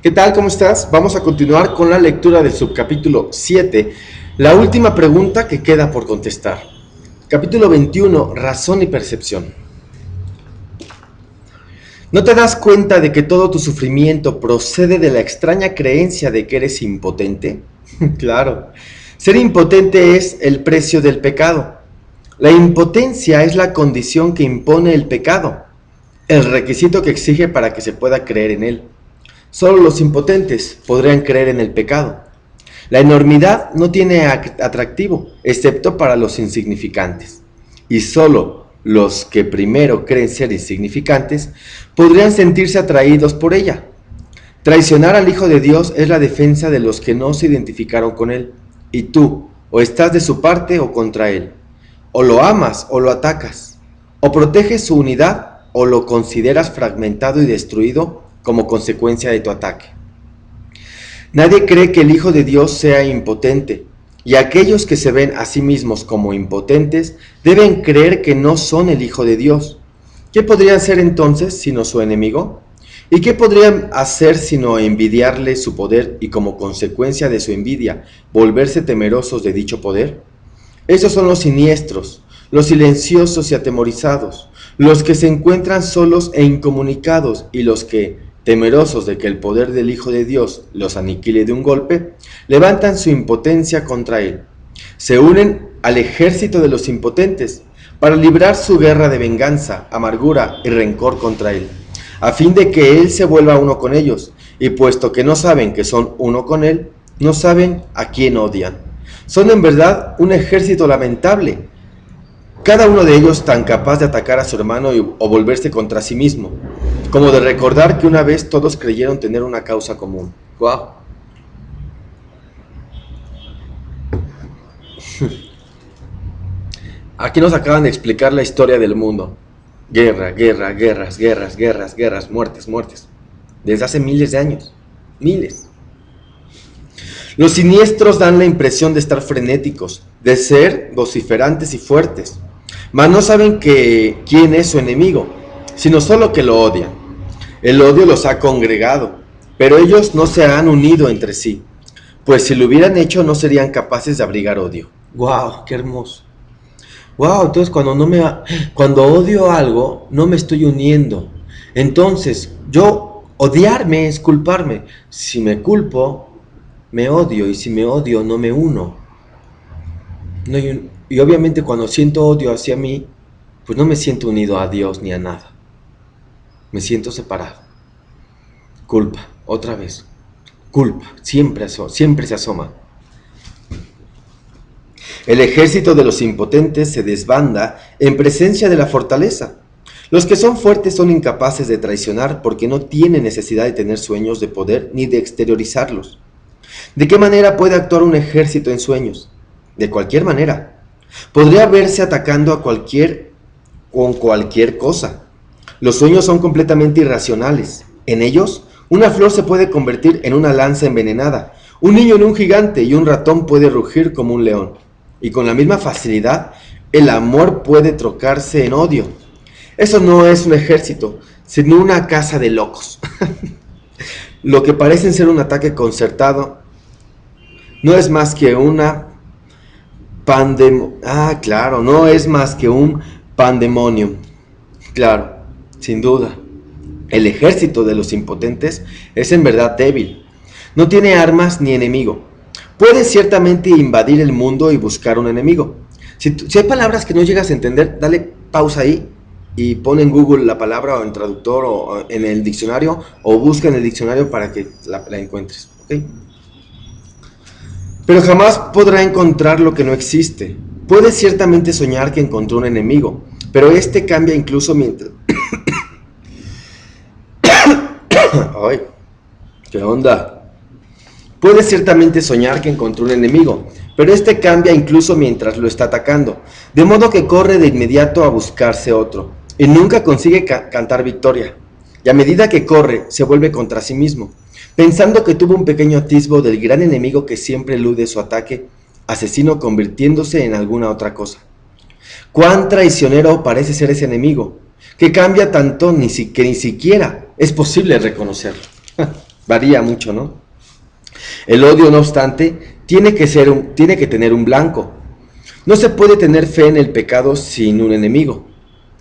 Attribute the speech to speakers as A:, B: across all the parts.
A: ¿Qué tal? ¿Cómo estás? Vamos a continuar con la lectura del subcapítulo 7, la última pregunta que queda por contestar. Capítulo 21, razón y percepción. ¿No te das cuenta de que todo tu sufrimiento procede de la extraña creencia de que eres impotente? Claro, ser impotente es el precio del pecado. La impotencia es la condición que impone el pecado, el requisito que exige para que se pueda creer en él. Solo los impotentes podrían creer en el pecado. La enormidad no tiene atractivo, excepto para los insignificantes. Y solo los que primero creen ser insignificantes podrían sentirse atraídos por ella. Traicionar al Hijo de Dios es la defensa de los que no se identificaron con Él. Y tú, o estás de su parte o contra Él. O lo amas o lo atacas. O proteges su unidad o lo consideras fragmentado y destruido como consecuencia de tu ataque. Nadie cree que el Hijo de Dios sea impotente, y aquellos que se ven a sí mismos como impotentes deben creer que no son el Hijo de Dios. ¿Qué podrían ser entonces sino su enemigo? ¿Y qué podrían hacer sino envidiarle su poder y como consecuencia de su envidia volverse temerosos de dicho poder? Esos son los siniestros, los silenciosos y atemorizados, los que se encuentran solos e incomunicados y los que, temerosos de que el poder del Hijo de Dios los aniquile de un golpe, levantan su impotencia contra Él. Se unen al ejército de los impotentes para librar su guerra de venganza, amargura y rencor contra Él, a fin de que Él se vuelva uno con ellos, y puesto que no saben que son uno con Él, no saben a quién odian. Son en verdad un ejército lamentable, cada uno de ellos tan capaz de atacar a su hermano o volverse contra sí mismo, como de recordar que una vez todos creyeron tener una causa común. ¡Wow! Aquí nos acaban de explicar la historia del mundo. Guerra, guerra, guerras, guerras, guerras, guerras, muertes, muertes. Desde hace miles de años. Miles. Los siniestros dan la impresión de estar frenéticos, de ser vociferantes y fuertes, mas no saben quién es su enemigo, sino solo que lo odian. El odio los ha congregado, pero ellos no se han unido entre sí, pues si lo hubieran hecho no serían capaces de abrigar odio. ¡Wow! ¡Qué hermoso! ¡Wow! Entonces cuando odio algo, no me estoy uniendo. Entonces, odiarme es culparme. Si me culpo, me odio, y si me odio, no me uno. Y obviamente cuando siento odio hacia mí, pues no me siento unido a Dios ni a nada. Me siento separado. Culpa, otra vez. Culpa, siempre se asoma. El ejército de los impotentes se desbanda en presencia de la fortaleza. Los que son fuertes son incapaces de traicionar porque no tienen necesidad de tener sueños de poder ni de exteriorizarlos. ¿De qué manera puede actuar un ejército en sueños? De cualquier manera. Podría verse atacando con cualquier cosa. Los sueños son completamente irracionales. En ellos, una flor se puede convertir en una lanza envenenada, un niño en un gigante y un ratón puede rugir como un león. Y con la misma facilidad, el amor puede trocarse en odio. Eso no es un ejército, sino una casa de locos. Lo que parecen ser un ataque concertado no es más que no es más que un pandemonium. Claro, sin duda. El ejército de los impotentes es en verdad débil. No tiene armas ni enemigo. Puede ciertamente invadir el mundo y buscar un enemigo. Si hay palabras que no llegas a entender, dale pausa ahí y pon en Google la palabra o en traductor o en el diccionario o busca en el diccionario para que la encuentres. ¿Okay? Pero jamás podrá encontrar lo que no existe. Puede ciertamente soñar que encontró un enemigo, pero este cambia incluso mientras... ¡Ay! ¿Qué onda? Puede ciertamente soñar que encontró un enemigo, pero este cambia incluso mientras lo está atacando, de modo que corre de inmediato a buscarse otro, y nunca consigue cantar victoria. Y a medida que corre, se vuelve contra sí mismo, pensando que tuvo un pequeño atisbo del gran enemigo que siempre elude su ataque, asesino convirtiéndose en alguna otra cosa. Cuán traicionero parece ser ese enemigo, que cambia tanto que ni siquiera es posible reconocerlo. Varía mucho, ¿no? El odio, no obstante, tiene que tener un blanco. No se puede tener fe en el pecado sin un enemigo.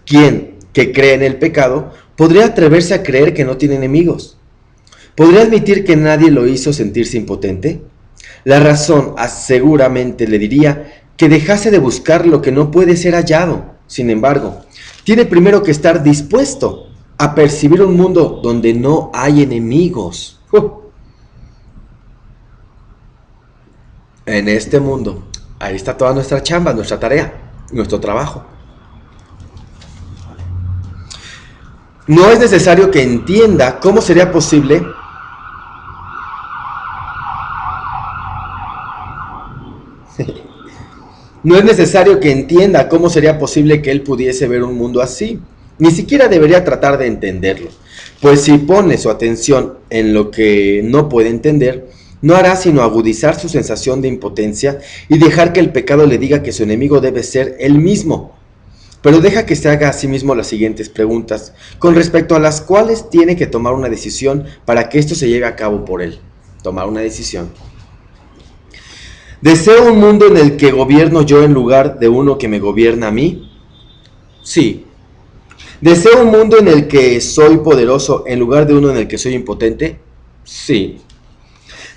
A: ¿Quién, que cree en el pecado, podría atreverse a creer que no tiene enemigos? ¿Podría admitir que nadie lo hizo sentirse impotente? La razón seguramente le diría que dejase de buscar lo que no puede ser hallado. Sin embargo, tiene primero que estar dispuesto a percibir un mundo donde no hay enemigos. En este mundo, ahí está toda nuestra chamba, nuestra tarea, nuestro trabajo. No es necesario que entienda cómo sería posible No es necesario que entienda cómo sería posible que él pudiese ver un mundo así. Ni siquiera debería tratar de entenderlo, pues si pone su atención en lo que no puede entender, no hará sino agudizar su sensación de impotencia y dejar que el pecado le diga que su enemigo debe ser él mismo. Pero deja que se haga a sí mismo las siguientes preguntas, con respecto a las cuales tiene que tomar una decisión para que esto se lleve a cabo por él. Tomar una decisión. ¿Deseo un mundo en el que gobierno yo en lugar de uno que me gobierna a mí? Sí. ¿Deseo un mundo en el que soy poderoso en lugar de uno en el que soy impotente? Sí.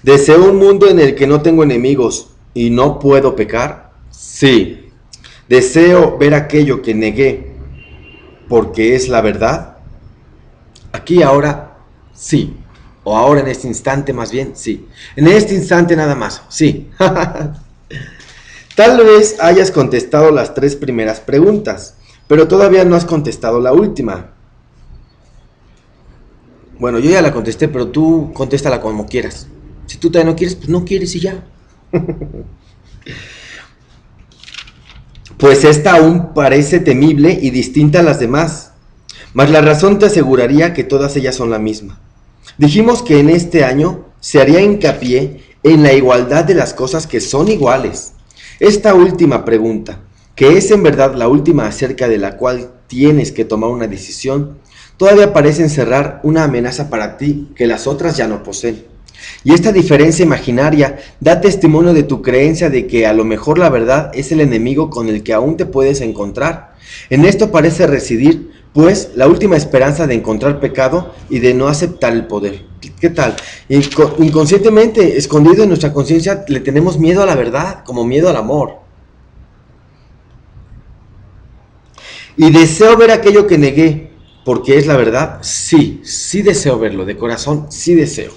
A: ¿Deseo un mundo en el que no tengo enemigos y no puedo pecar? Sí. ¿Deseo ver aquello que negué porque es la verdad? Aquí ahora, sí. O ahora en este instante más bien, sí. En este instante nada más, sí. Tal vez hayas contestado las 3 primeras preguntas, pero todavía no has contestado la última. Bueno, yo ya la contesté, pero tú contéstala como quieras. Si tú todavía no quieres, pues no quieres y ya. Pues esta aún parece temible y distinta a las demás, mas la razón te aseguraría que todas ellas son la misma. Dijimos que en este año se haría hincapié en la igualdad de las cosas que son iguales. Esta última pregunta, que es en verdad la última acerca de la cual tienes que tomar una decisión, todavía parece encerrar una amenaza para ti que las otras ya no poseen. Y esta diferencia imaginaria da testimonio de tu creencia de que a lo mejor la verdad es el enemigo con el que aún te puedes encontrar. En esto parece residir, pues, la última esperanza de encontrar pecado y de no aceptar el poder. ¿Qué tal? Inconscientemente, escondido en nuestra conciencia, le tenemos miedo a la verdad, como miedo al amor. Y deseo ver aquello que negué, porque es la verdad. Sí, sí deseo verlo, de corazón, sí deseo.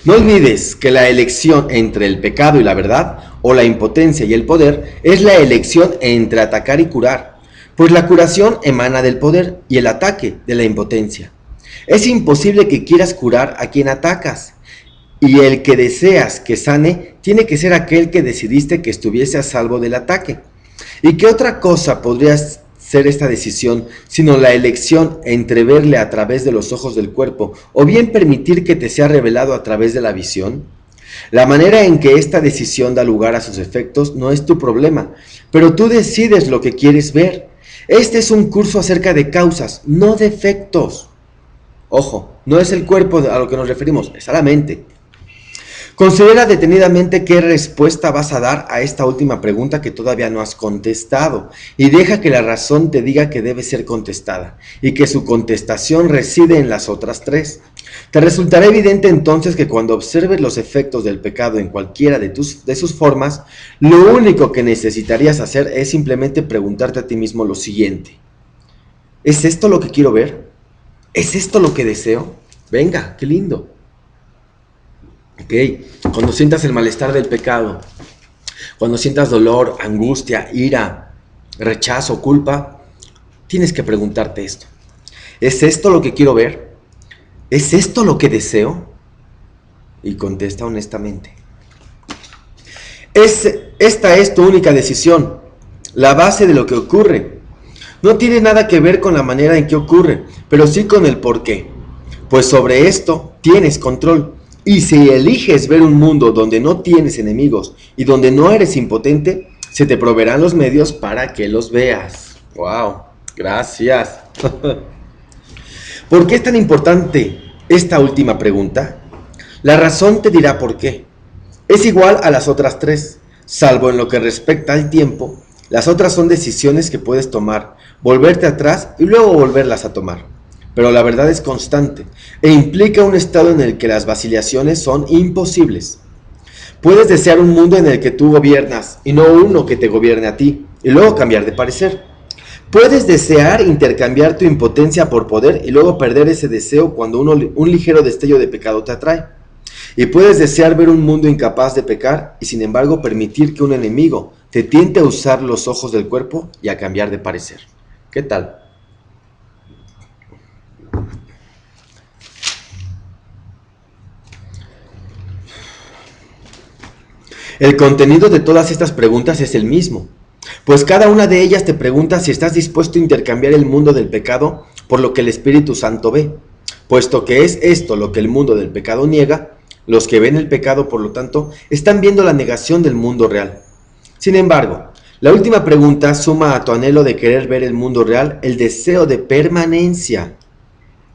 A: No olvides que la elección entre el pecado y la verdad, o la impotencia y el poder, es la elección entre atacar y curar, pues la curación emana del poder y el ataque de la impotencia. Es imposible que quieras curar a quien atacas, y el que deseas que sane tiene que ser aquel que decidiste que estuviese a salvo del ataque. ¿Y qué otra cosa podría ser esta decisión sino la elección entre verle a través de los ojos del cuerpo o bien permitir que te sea revelado a través de la visión? La manera en que esta decisión da lugar a sus efectos no es tu problema, pero tú decides lo que quieres ver. Este es un curso acerca de causas, no de efectos. Ojo, no es el cuerpo a lo que nos referimos, es a la mente. Considera detenidamente qué respuesta vas a dar a esta última pregunta que todavía no has contestado y deja que la razón te diga que debe ser contestada y que su contestación reside en las otras 3. Te resultará evidente entonces que cuando observes los efectos del pecado en cualquiera de sus formas, lo único que necesitarías hacer es simplemente preguntarte a ti mismo lo siguiente: ¿es esto lo que quiero ver? ¿Es esto lo que deseo? Venga, qué lindo. Ok, cuando sientas el malestar del pecado, cuando sientas dolor, angustia, ira, rechazo, culpa, tienes que preguntarte esto: ¿es esto lo que quiero ver? ¿Es esto lo que deseo? Y contesta honestamente. Esta es tu única decisión, la base de lo que ocurre. No tiene nada que ver con la manera en que ocurre, pero sí con el por qué. Pues sobre esto tienes control. Y si eliges ver un mundo donde no tienes enemigos y donde no eres impotente, se te proveerán los medios para que los veas. ¡Wow! Gracias. ¿Por qué es tan importante esta última pregunta, la razón te dirá por qué. Es igual a las otras tres, salvo en lo que respecta al tiempo. Las otras son decisiones que puedes tomar, volverte atrás y luego volverlas a tomar. Pero la verdad es constante e implica un estado en el que las vacilaciones son imposibles. Puedes desear un mundo en el que tú gobiernas y no uno que te gobierne a ti, y luego cambiar de parecer. Puedes desear intercambiar tu impotencia por poder y luego perder ese deseo cuando un ligero destello de pecado te atrae. Y puedes desear ver un mundo incapaz de pecar y sin embargo permitir que un enemigo te tiente a usar los ojos del cuerpo y a cambiar de parecer. ¿Qué tal? El contenido de todas estas preguntas es el mismo, pues cada una de ellas te pregunta si estás dispuesto a intercambiar el mundo del pecado por lo que el Espíritu Santo ve. Puesto que es esto lo que el mundo del pecado niega, los que ven el pecado, por lo tanto, están viendo la negación del mundo real. Sin embargo, la última pregunta suma a tu anhelo de querer ver el mundo real el deseo de permanencia,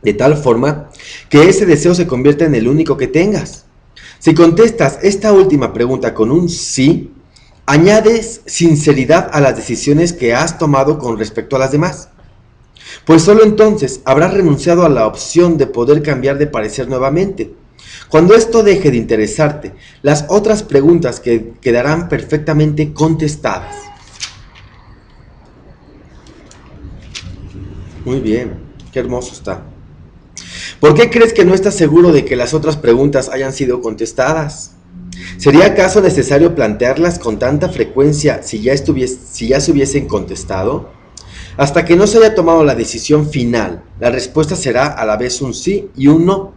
A: de tal forma que ese deseo se convierta en el único que tengas. Si contestas esta última pregunta con un sí, añades sinceridad a las decisiones que has tomado con respecto a las demás. Pues solo entonces habrás renunciado a la opción de poder cambiar de parecer nuevamente. Cuando esto deje de interesarte, las otras preguntas quedarán perfectamente contestadas. Muy bien, qué hermoso está. ¿Por qué crees que no estás seguro de que las otras preguntas hayan sido contestadas? ¿Sería acaso necesario plantearlas con tanta frecuencia si ya se hubiesen contestado? Hasta que no se haya tomado la decisión final, la respuesta será a la vez un sí y un no.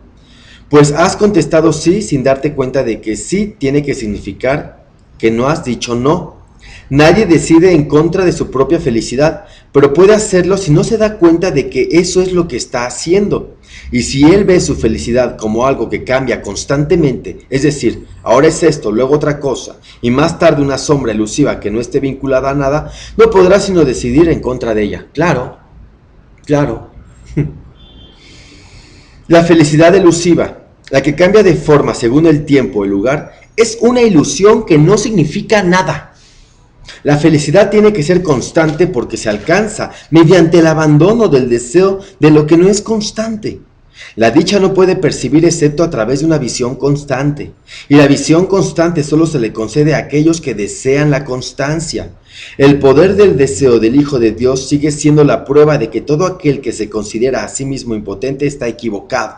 A: Pues has contestado sí sin darte cuenta de que sí tiene que significar que no has dicho no. Nadie decide en contra de su propia felicidad, pero puede hacerlo si no se da cuenta de que eso es lo que está haciendo. Y si él ve su felicidad como algo que cambia constantemente, es decir, ahora es esto, luego otra cosa, y más tarde una sombra elusiva que no esté vinculada a nada, no podrá sino decidir en contra de ella. Claro, claro. La felicidad elusiva, la que cambia de forma según el tiempo o el lugar, es una ilusión que no significa nada. La felicidad tiene que ser constante porque se alcanza mediante el abandono del deseo de lo que no es constante. La dicha no puede percibir excepto a través de una visión constante, y la visión constante solo se le concede a aquellos que desean la constancia. El poder del deseo del Hijo de Dios sigue siendo la prueba de que todo aquel que se considera a sí mismo impotente está equivocado.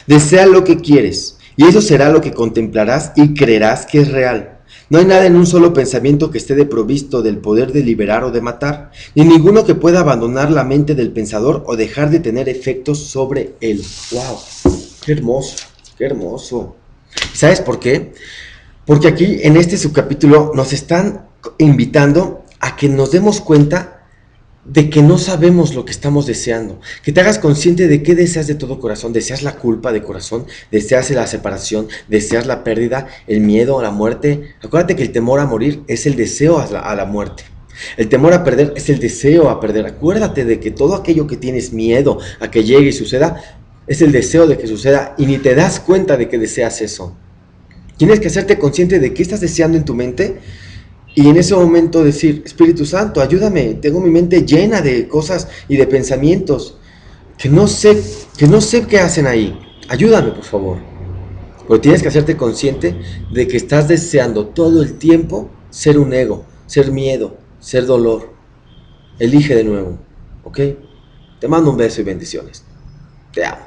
A: Desea lo que quieres, y eso será lo que contemplarás y creerás que es real. No hay nada en un solo pensamiento que esté desprovisto del poder de liberar o de matar, ni ninguno que pueda abandonar la mente del pensador o dejar de tener efectos sobre él. ¡Wow! ¡Qué hermoso! ¡Qué hermoso! ¿Sabes por qué? Porque aquí en este subcapítulo nos están invitando a que nos demos cuenta de que no sabemos lo que estamos deseando, que te hagas consciente de qué deseas de todo corazón. ¿Deseas la culpa de corazón? ¿Deseas la separación? ¿Deseas la pérdida? ¿El miedo a la muerte? Acuérdate que el temor a morir es el deseo a la muerte. El temor a perder es el deseo a perder. Acuérdate de que todo aquello que tienes miedo a que llegue y suceda es el deseo de que suceda y ni te das cuenta de que deseas eso. Tienes que hacerte consciente de qué estás deseando en tu mente. Y en ese momento decir, Espíritu Santo, ayúdame, tengo mi mente llena de cosas y de pensamientos que no sé qué hacen ahí. Ayúdame, por favor. Pero tienes que hacerte consciente de que estás deseando todo el tiempo ser un ego, ser miedo, ser dolor. Elige de nuevo, ¿ok? Te mando un beso y bendiciones. Te amo.